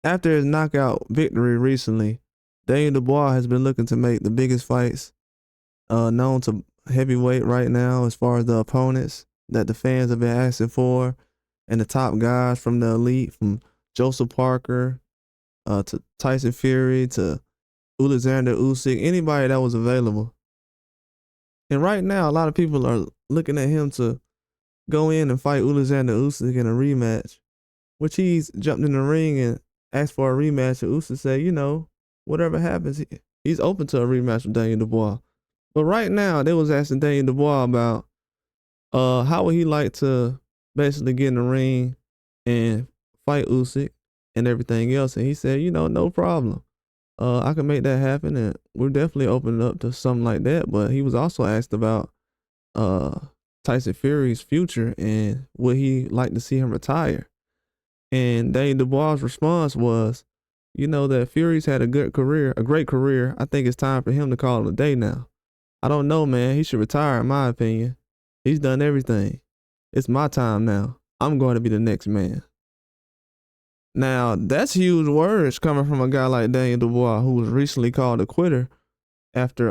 After his knockout victory recently, Daniel Dubois has been looking to make the biggest fights known to heavyweight right now, as far as the opponents that the fans have been asking for, and the top guys from the elite, from Joseph Parker to Tyson Fury to Alexander Usyk, anybody that was available. And right now, a lot of people are looking at him to go in and fight Alexander Usyk in a rematch, which he's jumped in the ring and asked for a rematch. And Usyk said, whatever happens, he's open to a rematch with Daniel Dubois. But right now, they was asking Daniel Dubois about how would he like to basically get in the ring and fight Usyk and everything else. And he said, no problem. I can make that happen, and we're definitely opening up to something like that. But he was also asked about uh Tyson Fury's future and would he like to see him retire. And Daniel Dubois' response was, that Fury's had a good career, a great career. I think it's time for him to call it a day now. I don't know, man. He should retire, in my opinion. He's done everything. It's my time now. I'm going to be the next man. Now, that's huge words coming from a guy like Daniel Dubois, who was recently called a quitter after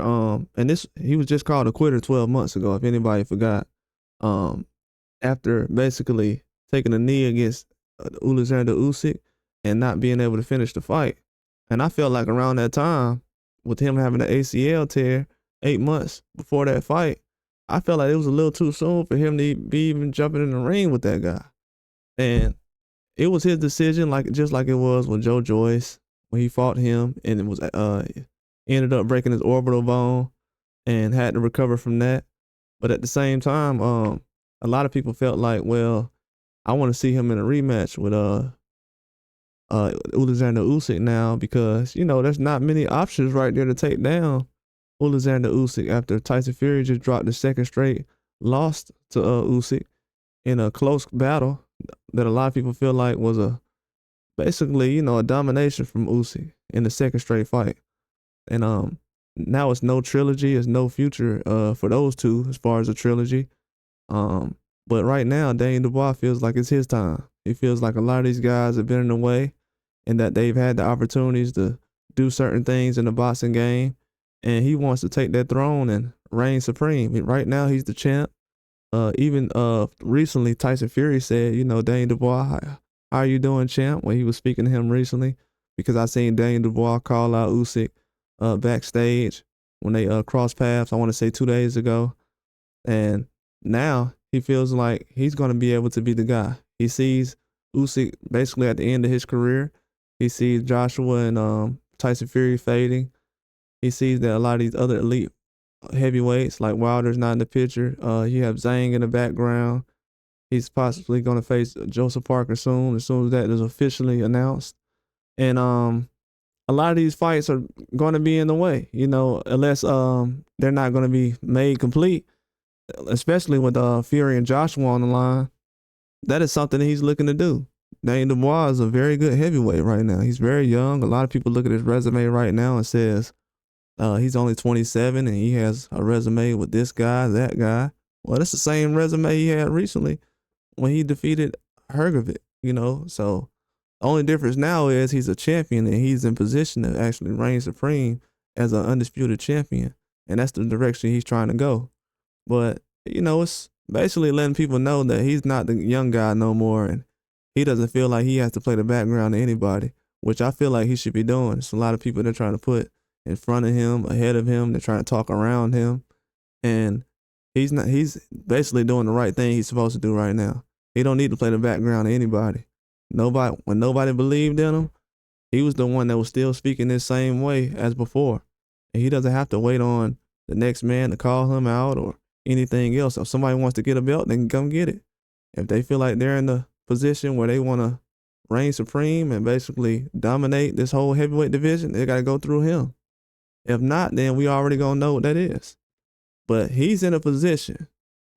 he was just called a quitter 12 months ago, if anybody forgot. Um After basically taking a knee against Alexander Usyk and not being able to finish the fight. And I felt like around that time, with him having an ACL tear 8 months before that fight, I felt like it was a little too soon for him to be even jumping in the ring with that guy. And it was his decision, just like it was with Joe Joyce when he fought him, and it was ended up breaking his orbital bone and had to recover from that. But at the same time, a lot of people felt like, well, I want to see him in a rematch with Alexander Usyk now, because there's not many options right there to take down Alexander Usyk after Tyson Fury just dropped the second straight loss to Usyk in a close battle that a lot of people feel like was basically a domination from Usyk in the second straight fight. And now it's no trilogy, it's no future for those two as far as a trilogy. But right now, Daniel Dubois feels like it's his time. He feels like a lot of these guys have been in the way and that they've had the opportunities to do certain things in the boxing game. And he wants to take that throne and reign supreme. Right now, he's the champ. Even recently, Tyson Fury said, Daniel Dubois, how are you doing, champ? When he was speaking to him recently, because I seen Daniel Dubois call out Usyk backstage when they crossed paths, I want to say 2 days ago. And now he feels like he's going to be able to be the guy. He sees Usyk basically at the end of his career. He sees Joshua and Tyson Fury fading. He sees that a lot of these other elite heavyweights like Wilder's not in the picture. You have Zhang in the background. He's possibly going to face Joseph Parker soon as that is officially announced. And a lot of these fights are going to be in the way, unless they're not going to be made complete, especially with Fury and Joshua on the line. That is something that he's looking to do. Daniel Dubois is a very good heavyweight right now. He's very young. A lot of people look at his resume right now and says he's only 27 and he has a resume with this guy, that guy. Well, that's the same resume he had recently when he defeated Hergovic, So the only difference now is he's a champion and he's in position to actually reign supreme as an undisputed champion. And that's the direction he's trying to go. But, it's basically letting people know that he's not the young guy no more, and he doesn't feel like he has to play the background to anybody, which I feel like he should be doing. It's a lot of people they're trying to put in front of him, ahead of him. They're trying to talk around him. And he's basically doing the right thing he's supposed to do right now. He don't need to play the background to anybody. When nobody believed in him, he was the one that was still speaking the same way as before. And he doesn't have to wait on the next man to call him out or anything else. If somebody wants to get a belt, they can come get it. If they feel like they're in the position where they want to reign supreme and basically dominate this whole heavyweight division, they got to go through him. If not, then we already gonna know what that is. But he's in a position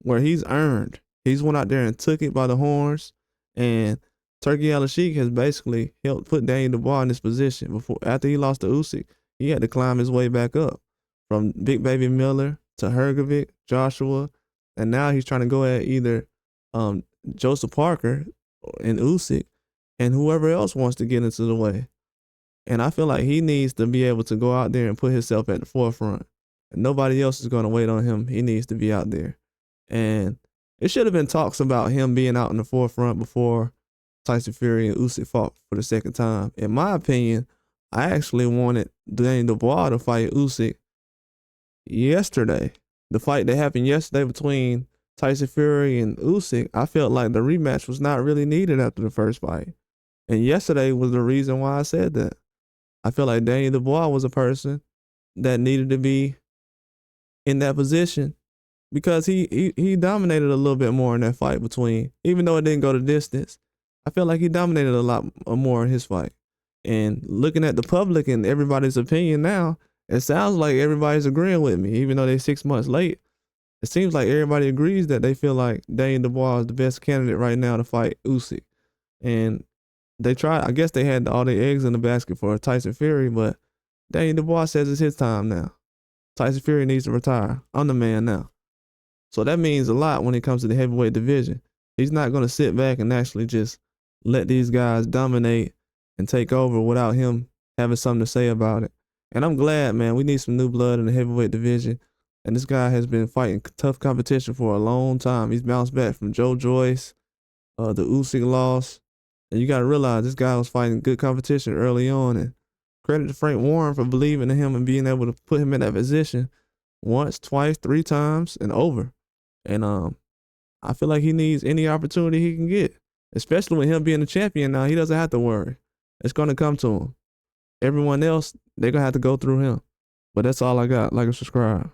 where he's earned. He's went out there and took it by the horns, and Turkey Al-Sheikh has basically helped put Daniel Dubois in this position. After he lost to Usyk, he had to climb his way back up from Big Baby Miller to Hergovic, Joshua, and now he's trying to go at either Joseph Parker and Usyk and whoever else wants to get into the way. And I feel like he needs to be able to go out there and put himself at the forefront. And nobody else is going to wait on him. He needs to be out there. And it should have been talks about him being out in the forefront before Tyson Fury and Usyk fought for the second time. In my opinion, I actually wanted Dubois to fight Usyk yesterday. The fight that happened yesterday between Tyson Fury and Usyk, I felt like the rematch was not really needed after the first fight. And yesterday was the reason why I said that. I feel like Dubois was a person that needed to be in that position because he dominated a little bit more in that fight between, even though it didn't go the distance, I feel like he dominated a lot more in his fight. And looking at the public and everybody's opinion now, it sounds like everybody's agreeing with me, even though they're 6 months late. It seems like everybody agrees that they feel like Dubois is the best candidate right now to fight Usyk. And they tried, I guess they had all their eggs in the basket for Tyson Fury, but Dubois says it's his time now. Tyson Fury needs to retire. I'm the man now. So that means a lot when it comes to the heavyweight division. He's not going to sit back and actually just let these guys dominate and take over without him having something to say about it. And I'm glad, man. We need some new blood in the heavyweight division. And this guy has been fighting tough competition for a long time. He's bounced back from Joe Joyce, the Usyk loss. And you got to realize this guy was fighting good competition early on. And credit to Frank Warren for believing in him and being able to put him in that position once, twice, 3 times, and over. And I feel like he needs any opportunity he can get, especially with him being the champion now. He doesn't have to worry. It's going to come to him. Everyone else, they're going to have to go through him. But that's all I got. Like and subscribe.